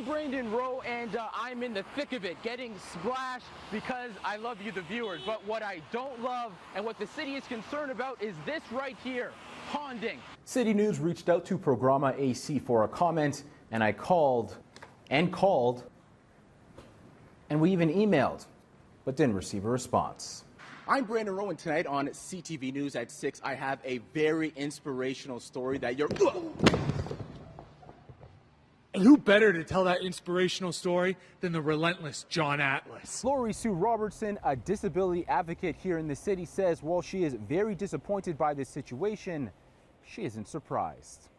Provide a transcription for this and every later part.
Brandon Rowe, and I'm in the thick of it, getting splashed because I love you, the viewers. But what I don't love and what the city is concerned about is this right here, ponding. City News reached out to Programa AC for a comment, and I called, and we even emailed, but didn't receive a response. I'm Brandon Rowe, and tonight on CTV News at 6, I have a very inspirational story that you're... And who better to tell that inspirational story than the relentless John Atlas? Lori Sue Robertson, a disability advocate here in the city, says while she is very disappointed by this situation, she isn't surprised.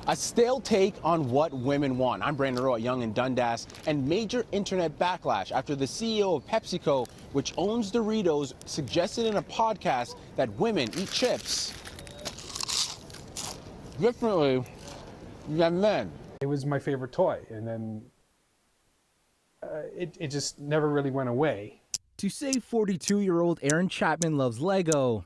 A stale take on what women want. I'm Brandon Rowe at Yonge and Dundas, and major internet backlash after the CEO of PepsiCo, which owns Doritos, suggested in a podcast that women eat chips differently than men. It was my favorite toy, and then it just never really went away. To say 42-year-old Aaron Chapman loves Lego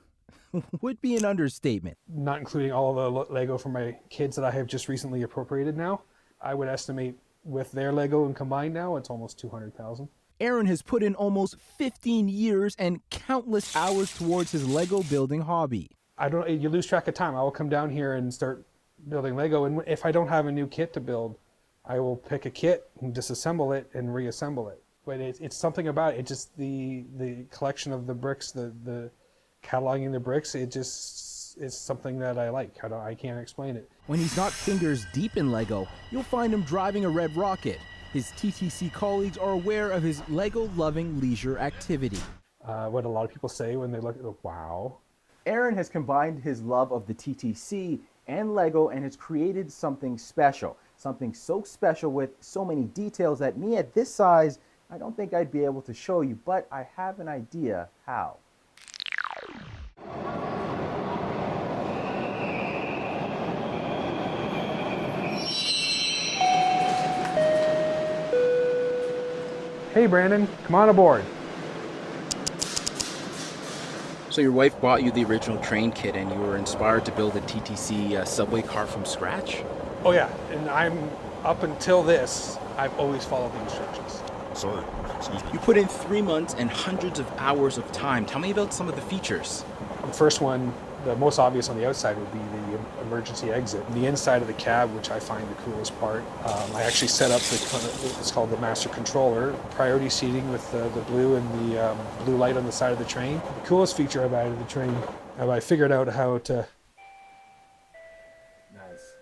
would be an understatement. Not including all of the Lego for my kids that I have just recently appropriated now. I would estimate with their Lego and combined now, it's almost 200,000. Aaron has put in almost 15 years and countless hours towards his Lego building hobby. You lose track of time. I will come down here and start building Lego, and if I don't have a new kit to build, I will pick a kit and disassemble it and reassemble it. But it's something about it, just the collection of the bricks, the cataloging the bricks, it just is something that I like. I can't explain it. When he's not fingers deep in Lego, you'll find him driving a red rocket. His TTC colleagues are aware of his Lego-loving leisure activity. What a lot of people say when they look at it, wow. Aaron has combined his love of the TTC and Lego and has created something special. Something so special with so many details that me at this size, I don't think I'd be able to show you, but I have an idea how. Hey Brandon, come on aboard. So your wife bought you the original train kit and you were inspired to build a TTC subway car from scratch? Oh yeah, and up until this, I've always followed the instructions. Sorry. You put in 3 months and hundreds of hours of time. Tell me about some of the features. The first one, the most obvious on the outside, would be the emergency exit. The inside of the cab, which I find the coolest part, I actually set up it's called the master controller, priority seating with the blue and the blue light on the side of the train. The coolest feature I've added to the train, I figured out how to... Nice.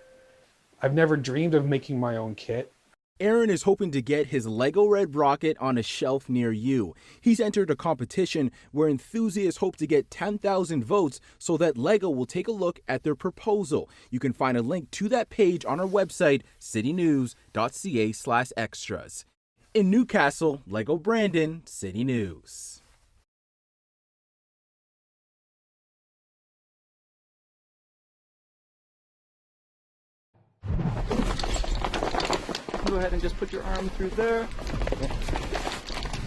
I've never dreamed of making my own kit. Aaron is hoping to get his Lego Red Rocket on a shelf near you. He's entered a competition where enthusiasts hope to get 10,000 votes so that Lego will take a look at their proposal. You can find a link to that page on our website, citynews.ca/extras. In Newcastle, Lego Brandon, City News. Go ahead and just put your arm through there.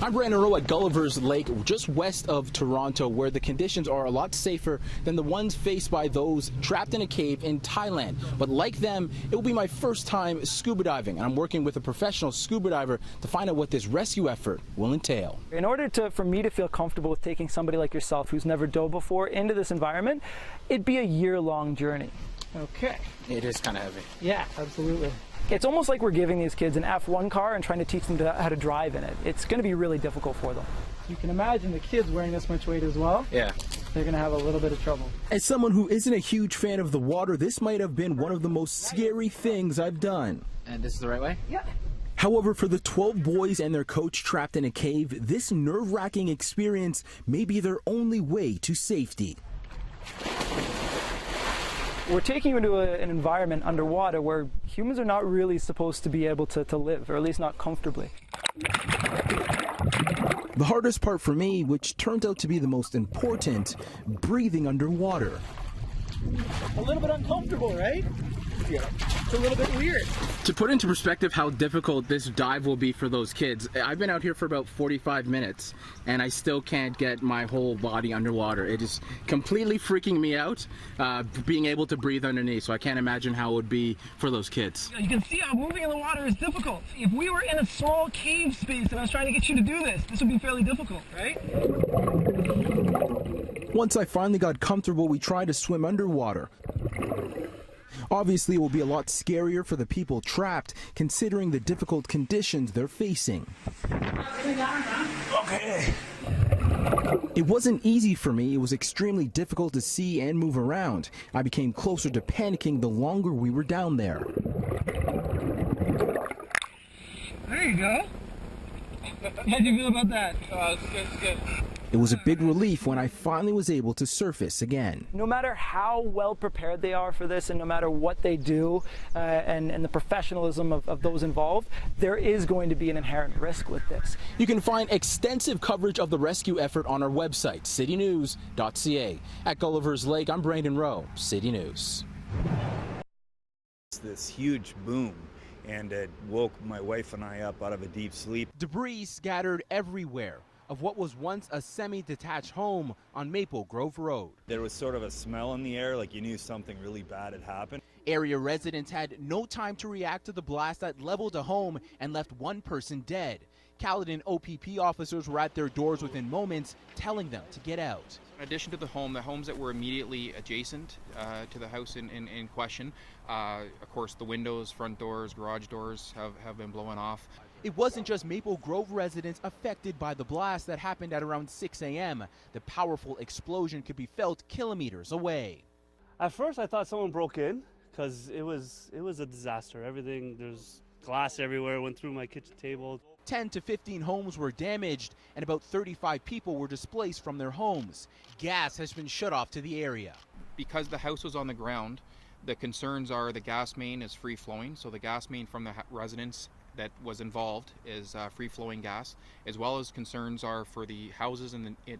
I'm Brandon Rowe at Gulliver's Lake, just west of Toronto, where the conditions are a lot safer than the ones faced by those trapped in a cave in Thailand. But like them, it will be my first time scuba diving, and I'm working with a professional scuba diver to find out what this rescue effort will entail. In order for me to feel comfortable with taking somebody like yourself who's never dove before into this environment, it'd be a year-long journey. Okay. It is kind of heavy. Yeah, absolutely. It's almost like we're giving these kids an F1 car and trying to teach them how to drive in it. It's going to be really difficult for them. You can imagine the kids wearing this much weight as well. Yeah. They're going to have a little bit of trouble. As someone who isn't a huge fan of the water, this might have been one of the most scary things I've done. And this is the right way? Yeah. However, for the 12 boys and their coach trapped in a cave, this nerve-wracking experience may be their only way to safety. We're taking you into an environment underwater where humans are not really supposed to be able to live, or at least not comfortably. The hardest part for me, which turned out to be the most important, breathing underwater. A little bit uncomfortable, right? you. It's a little bit weird. To put into perspective how difficult this dive will be for those kids, I've been out here for about 45 minutes and I still can't get my whole body underwater. It is completely freaking me out being able to breathe underneath, so I can't imagine how it would be for those kids. You can see how moving in the water is difficult. If we were in a small cave space and I was trying to get you to do this, this would be fairly difficult, right? Once I finally got comfortable, we tried to swim underwater. Obviously, it will be a lot scarier for the people trapped, considering the difficult conditions they're facing. Okay. It wasn't easy for me. It was extremely difficult to see and move around. I became closer to panicking the longer we were down there. There you go. How do you feel about that? It's good. It was a big relief when I finally was able to surface again. No matter how well prepared they are for this and no matter what they do and the professionalism of those involved, there is going to be an inherent risk with this. You can find extensive coverage of the rescue effort on our website, citynews.ca. At Gulliver's Lake, I'm Brandon Rowe, City News. This huge boom, and it woke my wife and I up out of a deep sleep. Debris scattered everywhere of what was once a semi-detached home on Maple Grove Road. There was sort of a smell in the air, like you knew something really bad had happened. Area residents had no time to react to the blast that leveled a home and left one person dead. Caledon OPP officers were at their doors within moments, telling them to get out. In addition to the homes that were immediately adjacent to the house in question, of course the windows, front doors, garage doors have been blown off. It wasn't just Maple Grove residents affected by the blast that happened at around 6 a.m. The powerful explosion could be felt kilometers away. At first I thought someone broke in because it was a disaster. There's glass everywhere, went through my kitchen table. 10 to 15 homes were damaged and about 35 people were displaced from their homes. Gas has been shut off to the area. Because the house was on the ground, the concerns are the gas main is free flowing, so the gas main from the residents that was involved is free-flowing gas, as well as concerns are for the houses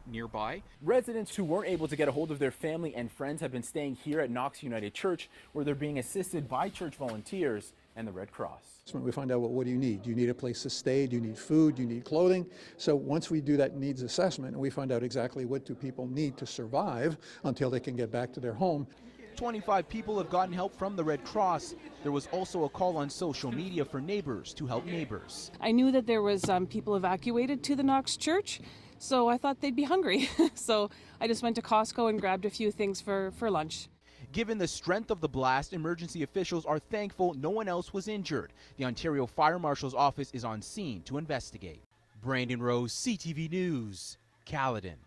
nearby. Residents who weren't able to get a hold of their family and friends have been staying here at Knox United Church, where they're being assisted by church volunteers and the Red Cross. We find out, well, what do you need? Do you need a place to stay? Do you need food? Do you need clothing? So once we do that needs assessment, we find out exactly what do people need to survive until they can get back to their home. 25 people have gotten help from the Red Cross. There was also a call on social media for neighbors to help neighbors. I knew that there was people evacuated to the Knox Church, so I thought they'd be hungry. So I just went to Costco and grabbed a few things for lunch. Given the strength of the blast, emergency officials are thankful no one else was injured. The Ontario Fire Marshal's office is on scene to investigate. Brandon Rowe, CTV News, Caledon.